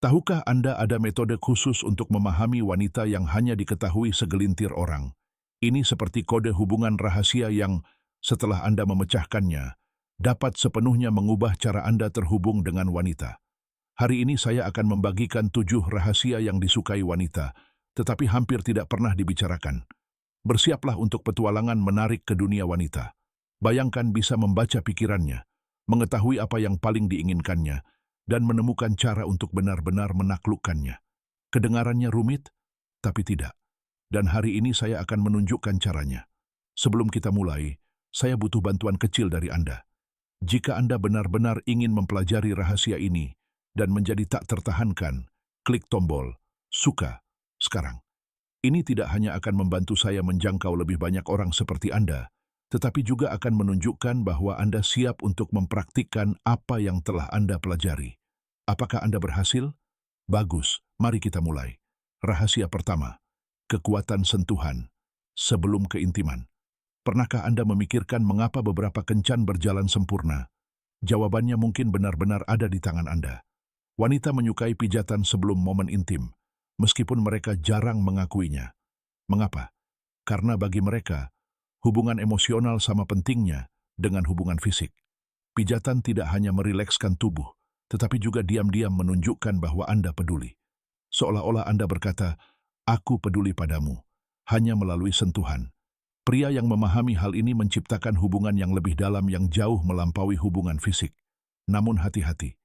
Tahukah Anda ada metode khusus untuk memahami wanita yang hanya diketahui segelintir orang? Ini seperti kode hubungan rahasia yang, setelah Anda memecahkannya, dapat sepenuhnya mengubah cara Anda terhubung dengan wanita. Hari ini saya akan membagikan 7 rahasia yang disukai wanita, tetapi hampir tidak pernah dibicarakan. Bersiaplah untuk petualangan menarik ke dunia wanita. Bayangkan bisa membaca pikirannya, mengetahui apa yang paling diinginkannya, dan menemukan cara untuk benar-benar menaklukkannya. Kedengarannya rumit, tapi tidak. Dan hari ini saya akan menunjukkan caranya. Sebelum kita mulai, saya butuh bantuan kecil dari Anda. Jika Anda benar-benar ingin mempelajari rahasia ini dan menjadi tak tertahankan, klik tombol suka sekarang. Ini tidak hanya akan membantu saya menjangkau lebih banyak orang seperti Anda, tetapi juga akan menunjukkan bahwa Anda siap untuk mempraktikkan apa yang telah Anda pelajari. Apakah Anda berhasil? Bagus, mari kita mulai. Rahasia pertama, kekuatan sentuhan sebelum keintiman. Pernahkah Anda memikirkan mengapa beberapa kencan berjalan sempurna? Jawabannya mungkin benar-benar ada di tangan Anda. Wanita menyukai pijatan sebelum momen intim, meskipun mereka jarang mengakuinya. Mengapa? Karena bagi mereka, hubungan emosional sama pentingnya dengan hubungan fisik. Pijatan tidak hanya merilekskan tubuh, tetapi juga diam-diam menunjukkan bahwa Anda peduli. Seolah-olah Anda berkata, "Aku peduli padamu," hanya melalui sentuhan. Pria yang memahami hal ini menciptakan hubungan yang lebih dalam yang jauh melampaui hubungan fisik. Namun hati-hati,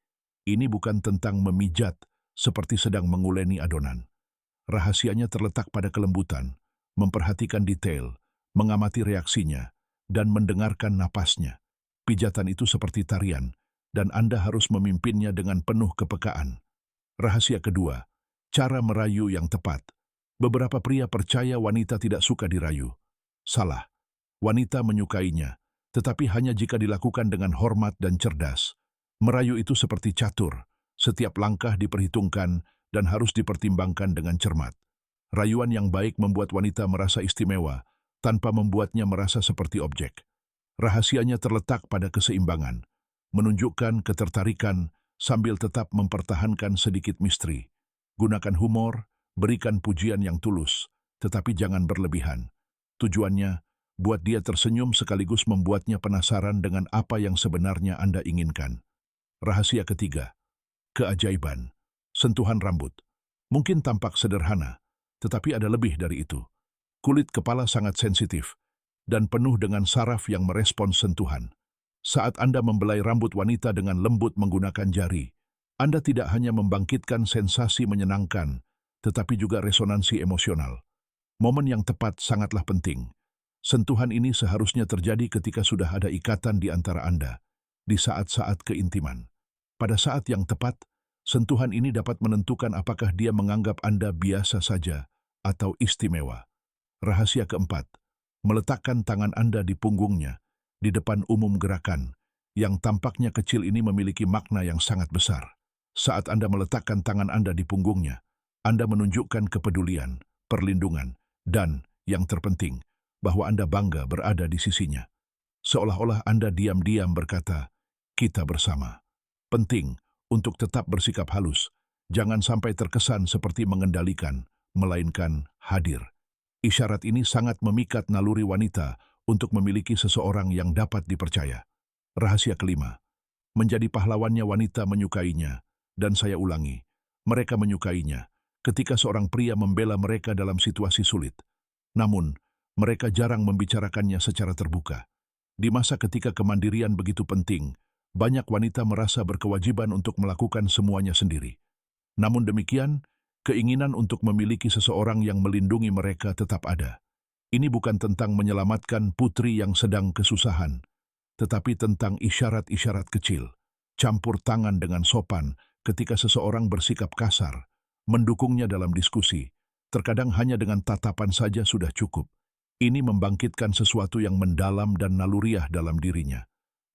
ini bukan tentang memijat seperti sedang menguleni adonan. Rahasianya terletak pada kelembutan, memperhatikan detail, mengamati reaksinya, dan mendengarkan napasnya. Pijatan itu seperti tarian, dan Anda harus memimpinnya dengan penuh kepekaan. Rahasia kedua, cara merayu yang tepat. Beberapa pria percaya wanita tidak suka dirayu. Salah. Wanita menyukainya, tetapi hanya jika dilakukan dengan hormat dan cerdas. Merayu itu seperti catur. Setiap langkah diperhitungkan dan harus dipertimbangkan dengan cermat. Rayuan yang baik membuat wanita merasa istimewa, tanpa membuatnya merasa seperti objek. Rahasianya terletak pada keseimbangan, menunjukkan ketertarikan sambil tetap mempertahankan sedikit misteri. Gunakan humor, berikan pujian yang tulus, tetapi jangan berlebihan. Tujuannya, buat dia tersenyum sekaligus membuatnya penasaran dengan apa yang sebenarnya Anda inginkan. Rahasia ketiga, keajaiban, sentuhan rambut. Mungkin tampak sederhana, tetapi ada lebih dari itu. Kulit kepala sangat sensitif dan penuh dengan saraf yang merespons sentuhan. Saat Anda membelai rambut wanita dengan lembut menggunakan jari, Anda tidak hanya membangkitkan sensasi menyenangkan, tetapi juga resonansi emosional. Momen yang tepat sangatlah penting. Sentuhan ini seharusnya terjadi ketika sudah ada ikatan di antara Anda, di saat-saat keintiman. Pada saat yang tepat, sentuhan ini dapat menentukan apakah dia menganggap Anda biasa saja atau istimewa. Rahasia keempat, meletakkan tangan Anda di punggungnya, di depan umum gerakan, yang tampaknya kecil ini memiliki makna yang sangat besar. Saat Anda meletakkan tangan Anda di punggungnya, Anda menunjukkan kepedulian, perlindungan, dan, yang terpenting, bahwa Anda bangga berada di sisinya. Seolah-olah Anda diam-diam berkata, "Kita bersama." Penting untuk tetap bersikap halus, jangan sampai terkesan seperti mengendalikan, melainkan hadir. Isyarat ini sangat memikat naluri wanita untuk memiliki seseorang yang dapat dipercaya. Rahasia kelima, menjadi pahlawannya wanita menyukainya, dan saya ulangi, mereka menyukainya ketika seorang pria membela mereka dalam situasi sulit. Namun, mereka jarang membicarakannya secara terbuka. Di masa ketika kemandirian begitu penting, banyak wanita merasa berkewajiban untuk melakukan semuanya sendiri. Namun demikian, keinginan untuk memiliki seseorang yang melindungi mereka tetap ada. Ini bukan tentang menyelamatkan putri yang sedang kesusahan, tetapi tentang isyarat-isyarat kecil, campur tangan dengan sopan ketika seseorang bersikap kasar, mendukungnya dalam diskusi, terkadang hanya dengan tatapan saja sudah cukup. Ini membangkitkan sesuatu yang mendalam dan naluriah dalam dirinya.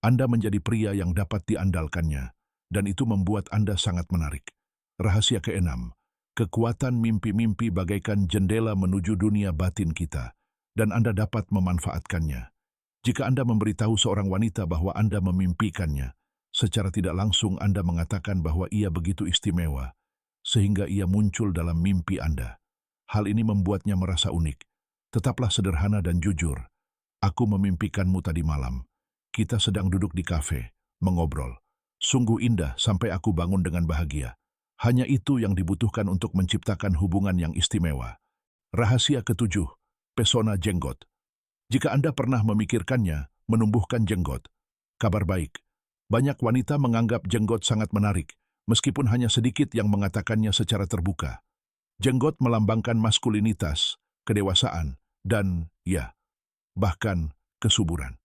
Anda menjadi pria yang dapat diandalkannya, dan itu membuat Anda sangat menarik. Rahasia keenam, kekuatan mimpi-mimpi bagaikan jendela menuju dunia batin kita, dan Anda dapat memanfaatkannya. Jika Anda memberitahu seorang wanita bahwa Anda memimpikannya, secara tidak langsung Anda mengatakan bahwa ia begitu istimewa. sehingga ia muncul dalam mimpi Anda. Hal ini membuatnya merasa unik. Tetaplah sederhana dan jujur. Aku memimpikanmu tadi malam. Kita sedang duduk di kafe, mengobrol. Sungguh indah sampai aku bangun dengan bahagia. Hanya itu yang dibutuhkan untuk menciptakan hubungan yang istimewa. Rahasia ketujuh, pesona jenggot. Jika Anda pernah memikirkannya, menumbuhkan jenggot. Kabar baik. Banyak wanita menganggap jenggot sangat menarik, meskipun hanya sedikit yang mengatakannya secara terbuka. Jenggot melambangkan maskulinitas, kedewasaan, dan, ya, bahkan kesuburan.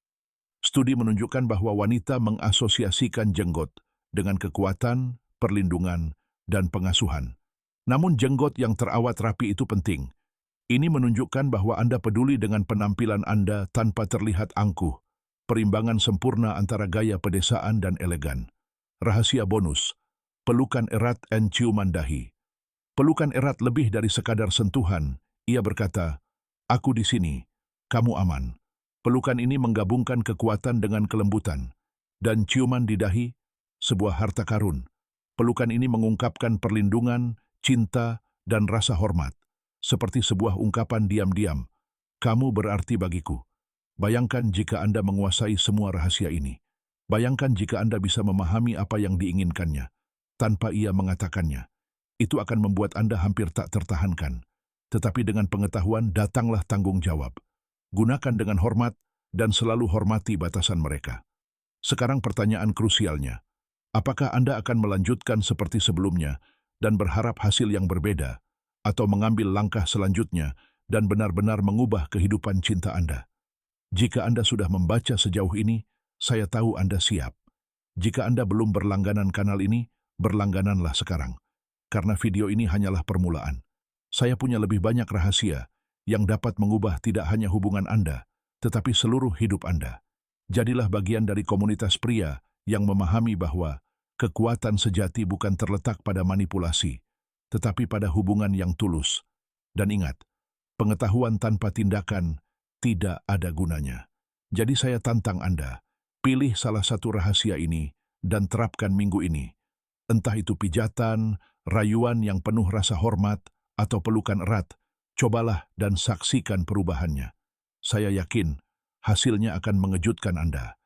Studi menunjukkan bahwa wanita mengasosiasikan jenggot dengan kekuatan, perlindungan, dan pengasuhan. Namun jenggot yang terawat rapi itu penting. Ini menunjukkan bahwa Anda peduli dengan penampilan Anda tanpa terlihat angkuh. Perimbangan sempurna antara gaya pedesaan dan elegan. Rahasia bonus, pelukan erat dan ciuman dahi. Pelukan erat lebih dari sekadar sentuhan. Ia berkata, "Aku di sini, kamu aman." Pelukan ini menggabungkan kekuatan dengan kelembutan. Dan ciuman di dahi, sebuah harta karun. Pelukan ini mengungkapkan perlindungan, cinta, dan rasa hormat. Seperti sebuah ungkapan diam-diam, "Kamu berarti bagiku." Bayangkan jika Anda menguasai semua rahasia ini. Bayangkan jika Anda bisa memahami apa yang diinginkannya, tanpa ia mengatakannya. Itu akan membuat Anda hampir tak tertahankan. Tetapi dengan pengetahuan datanglah tanggung jawab. Gunakan dengan hormat dan selalu hormati batasan mereka. Sekarang pertanyaan krusialnya. Apakah Anda akan melanjutkan seperti sebelumnya dan berharap hasil yang berbeda, atau mengambil langkah selanjutnya dan benar-benar mengubah kehidupan cinta Anda? Jika Anda sudah membaca sejauh ini, saya tahu Anda siap. Jika Anda belum berlangganan kanal ini, berlanggananlah sekarang. Karena video ini hanyalah permulaan. Saya punya lebih banyak rahasia yang dapat mengubah tidak hanya hubungan Anda, tetapi seluruh hidup Anda. Jadilah bagian dari komunitas pria yang memahami bahwa kekuatan sejati bukan terletak pada manipulasi, tetapi pada hubungan yang tulus. Dan ingat, pengetahuan tanpa tindakan tidak ada gunanya. Jadi saya tantang Anda, pilih salah satu rahasia ini dan terapkan minggu ini. Entah itu pijatan, rayuan yang penuh rasa hormat, atau pelukan erat, cobalah dan saksikan perubahannya. Saya yakin hasilnya akan mengejutkan Anda.